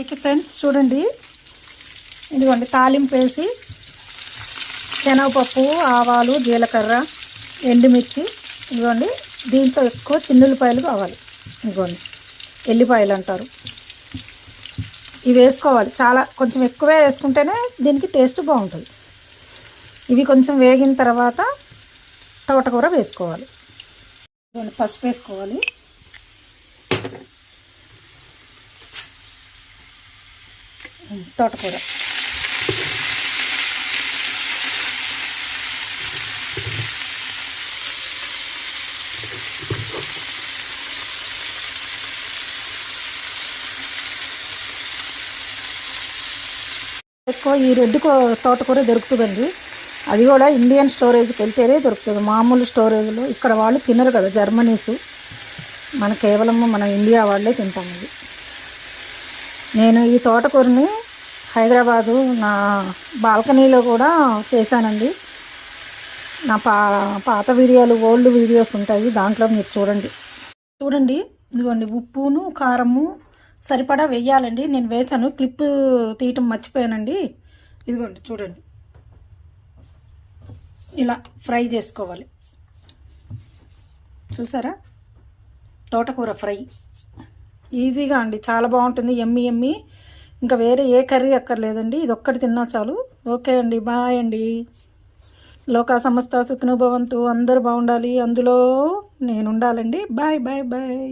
Right friends, చూడండి ఇదిగోండి తాలింపు వేసి శనగపప్పు, ఆవాలు, జీలకర్ర, ఎండుమిర్చి, ఇదిగోండి దీంతో ఎక్కువ చిన్నుల్లిపాయలు కావాలి. ఇదిగోండి ఎల్లిపాయలు అంటారు. ఇవి వేసుకోవాలి, చాలా కొంచెం ఎక్కువే వేసుకుంటేనే దీనికి టేస్ట్ బాగుంటుంది. ఇవి కొంచెం వేగిన తర్వాత తోటకూర వేసుకోవాలి. పసుపు వేసుకోవాలి, తోటకూర, ఎక్కువ ఈ రెడ్ తోటకూర దొరుకుతుందండి. అది కూడా ఇండియన్ స్టోరేజ్కి వెళ్తేనే దొరుకుతుంది. మామూలు స్టోరేజ్లో ఇక్కడ వాళ్ళు తినరు కదా, జర్మనీసు. మన కేవలం మన ఇండియా వాళ్ళే తింటాం. ఇది నేను ఈ తోటకూరని హైదరాబాదు నా బాల్కనీలో కూడా చేశానండి. నా పాత వీడియోలు, ఓల్డ్ వీడియోస్ ఉంటాయి, దాంట్లో మీరు చూడండి. ఇదిగోండి ఉప్పును కారము సరిపడా వేయాలండి. నేను వేసాను, క్లిప్ తీయటం మర్చిపోయానండి. ఇదిగోండి చూడండి, ఇలా ఫ్రై చేసుకోవాలి. చూసారా, తోటకూర ఫ్రై ఈజీగా అండి, చాలా బాగుంటుంది. ఎమ్మి ఎమ్మి, ఇంకా వేరే ఏ కర్రీ అక్కర్లేదండి, ఇది ఒక్కటి తిన్నా చాలు. ఓకే అండి, బాయ్ అండి. లోకా సమస్త సుఖినో భవంతు, అందరూ బాగుండాలి, అందులో నేను ఉండాలండి. Bye bye bye.